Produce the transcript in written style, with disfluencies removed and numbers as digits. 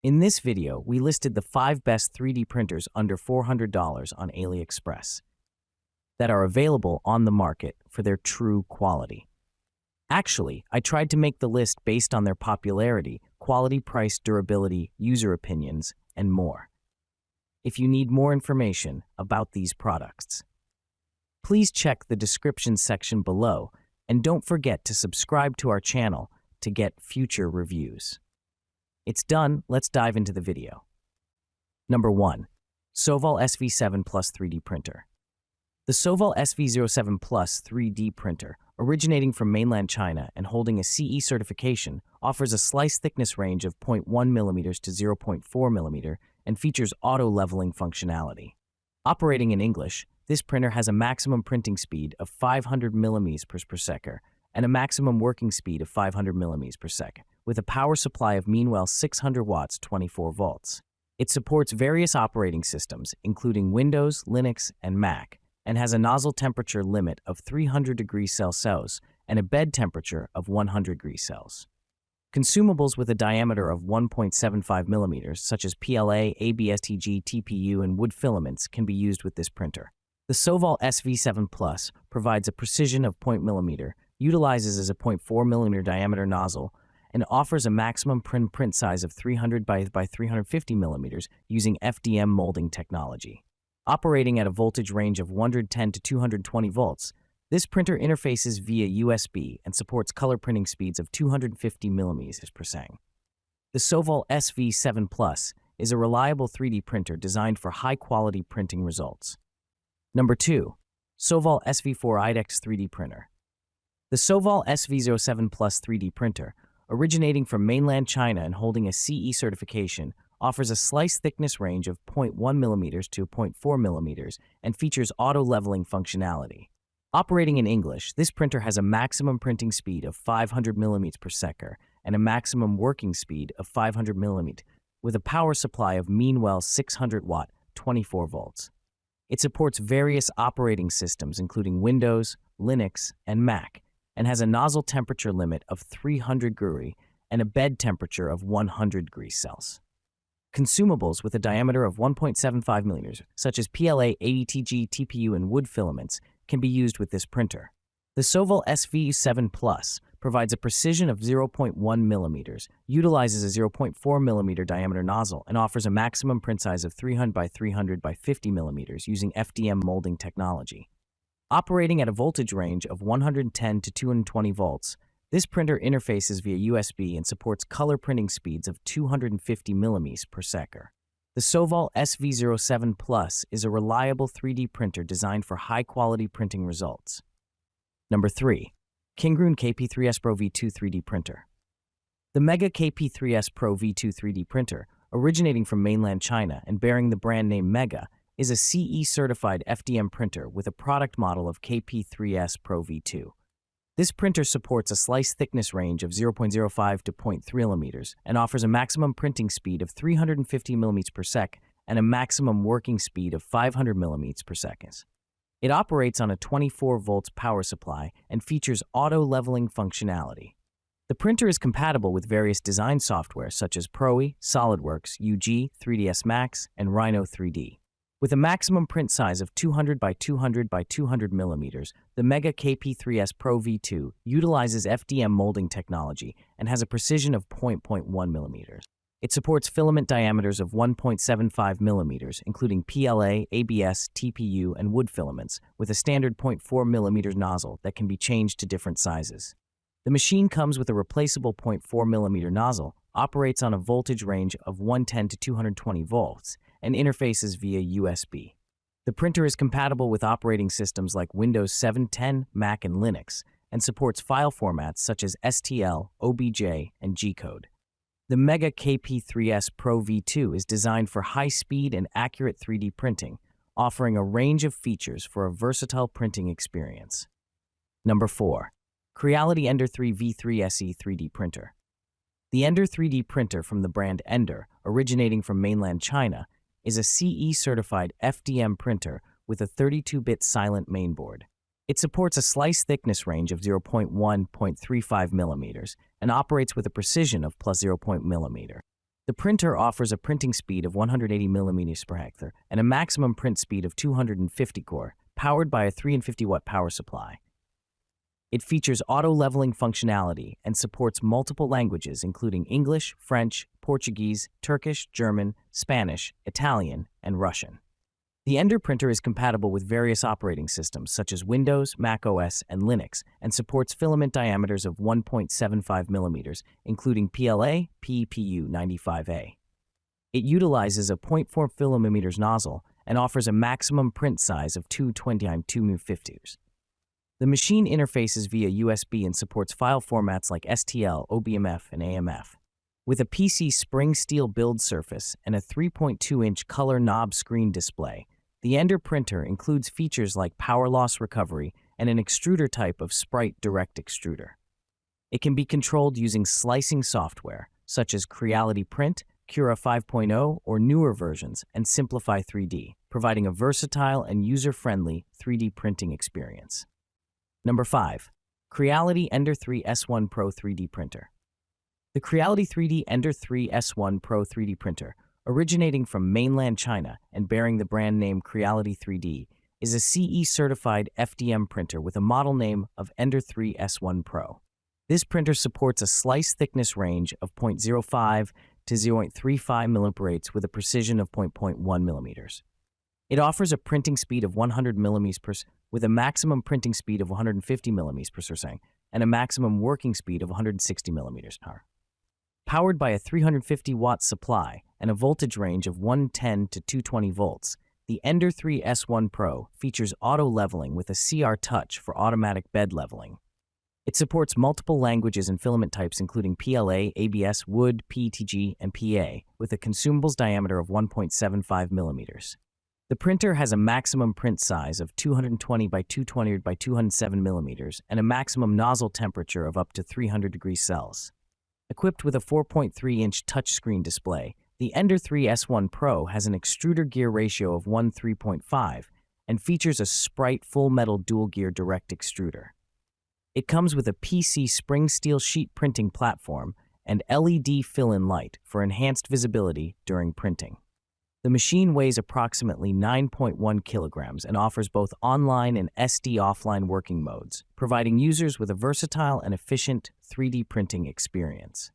In this video, we listed the 5 best 3D printers under $400 on Aliexpress that are available on the market for their true quality. Actually, I tried to make the list based on their popularity, quality, price, durability, user opinions, and more. If you need more information about these products, please check the description section below, and don't forget to subscribe to our channel to get future reviews. It's done, let's dive into the video. Number 1. Sovol SV7 Plus 3D Printer. The Sovol SV07 Plus 3D printer, originating from mainland China and holding a CE certification, offers a slice thickness range of 0.1 mm to 0.4 mm and features auto-leveling functionality. Operating in English, this printer has a maximum printing speed of 500 mm per second and a maximum working speed of 500 mm per second, with a power supply of meanwhile 600 watts 24 volts. It supports various operating systems, including Windows, Linux, and Mac, and has a nozzle temperature limit of 300 degrees Celsius and a bed temperature of 100 degrees Celsius. Consumables with a diameter of 1.75 millimeters, such as PLA, ABS-TG, TPU, and wood filaments, can be used with this printer. The Sovol SV7 Plus provides a precision of 0.0 millimeter, utilizes as a 0.4 millimeter diameter nozzle, and offers a maximum print size of 300 by 350 millimeters using FDM molding technology. Operating at a voltage range of 110 to 220 volts, this printer interfaces via USB and supports color printing speeds of 250 millimeters per second. The Sovol SV7 Plus is a reliable 3D printer designed for high-quality printing results. Number 2. Sovol SV4 IDEX 3D Printer. The Sovol SV07 Plus 3D printer, originating from mainland China and holding a CE certification, offers a slice thickness range of 0.1 mm to 0.4 mm and features auto-leveling functionality. Operating in English, this printer has a maximum printing speed of 500 mm per second and a maximum working speed of 500 mm, with a power supply of meanwhile 600 watt 24 volts. It supports various operating systems including Windows, Linux, and Mac, and has a nozzle temperature limit of 300 degrees and a bed temperature of 100 degrees Celsius. Consumables with a diameter of 1.75 millimeters, such as PLA, ABS-TG, TPU, and wood filaments, can be used with this printer. The Sovol SV7 Plus provides a precision of 0.1 millimeters, utilizes a 0.4 millimeter diameter nozzle, and offers a maximum print size of 300 by 300 by 50 millimeters using FDM molding technology. Operating at a voltage range of 110 to 220 volts, this printer interfaces via USB and supports color printing speeds of 250 millimeters per second. The Sovol SV07 Plus is a reliable 3D printer designed for high-quality printing results. Number 3. KINGROON KP3S Pro V2 3D Printer. The Mega KP3S Pro V2 3D printer, originating from mainland China and bearing the brand name Mega, is a CE-certified FDM printer with a product model of KP3S Pro V2. This printer supports a slice thickness range of 0.05 to 0.3 millimeters and offers a maximum printing speed of 350 millimeters per second and a maximum working speed of 500 millimeters per second. It operates on a 24 volts power supply and features auto-leveling functionality. The printer is compatible with various design software such as Proe, SolidWorks, UG, 3ds Max, and Rhino 3D. With a maximum print size of 200 by 200 by 200 millimeters, the Mega KP3S Pro V2 utilizes FDM molding technology and has a precision of 0.1 millimeters. It supports filament diameters of 1.75 millimeters, including PLA, ABS, TPU, and wood filaments, with a standard 0.4 millimeter nozzle that can be changed to different sizes. The machine comes with a replaceable 0.4 millimeter nozzle, operates on a voltage range of 110 to 220 volts, and interfaces via USB. The printer is compatible with operating systems like Windows 7, 10, Mac, and Linux, and supports file formats such as STL, OBJ, and G-code. The Mega KP3S Pro V2 is designed for high-speed and accurate 3D printing, offering a range of features for a versatile printing experience. Number 4. Creality Ender 3 V3 SE 3D Printer. The Ender 3D printer from the brand Ender, originating from mainland China, is a CE-certified FDM printer with a 32-bit silent mainboard. It supports a slice thickness range of 0.1-0.35 millimeters and operates with a precision of +0.0 millimeter. The printer offers a printing speed of 180 millimeters per hectare and a maximum print speed of 250 core, powered by a 350-watt power supply. It features auto-leveling functionality and supports multiple languages including English, French, Portuguese, Turkish, German, Spanish, Italian, and Russian. The Ender printer is compatible with various operating systems such as Windows, Mac OS, and Linux, and supports filament diameters of 1.75 millimeters, including PLA, PEPU 95A. It utilizes a 0.4 millimeters nozzle and offers a maximum print size of 220 x 250. The machine interfaces via USB and supports file formats like STL, OBMF, and AMF. With a PC spring steel build surface and a 3.2-inch color knob screen display, the Ender printer includes features like power loss recovery and an extruder type of Sprite direct extruder. It can be controlled using slicing software, such as Creality Print, Cura 5.0, or newer versions, and Simplify 3D, providing a versatile and user-friendly 3D printing experience. Number 5. Creality Ender 3 S1 Pro 3D Printer. The Creality 3D Ender 3 S1 Pro 3D Printer, originating from mainland China and bearing the brand name Creality 3D, is a CE-certified FDM printer with a model name of Ender 3 S1 Pro. This printer supports a slice thickness range of 0.05 to 0.35 millimeters with a precision of 0.1 millimeters. It offers a printing speed of 100 millimeters per second with a maximum printing speed of 150 millimeters per second and a maximum working speed of 160 millimeters per hour. Powered by a 350-watt supply and a voltage range of 110 to 220 volts, the Ender 3 S1 Pro features auto-leveling with a CR touch for automatic bed leveling. It supports multiple languages and filament types including PLA, ABS, wood, PETG, and PA, with a consumables diameter of 1.75 millimeters. The printer has a maximum print size of 220 by 220 by 207 millimeters and a maximum nozzle temperature of up to 300 degrees Celsius. Equipped with a 4.3-inch touchscreen display, the Ender 3 S1 Pro has an extruder gear ratio of 1:3.5 and features a Sprite full metal dual gear direct extruder. It comes with a PC spring steel sheet printing platform and LED fill-in light for enhanced visibility during printing. The machine weighs approximately 9.1 kilograms and offers both online and SD offline working modes, providing users with a versatile and efficient 3D printing experience.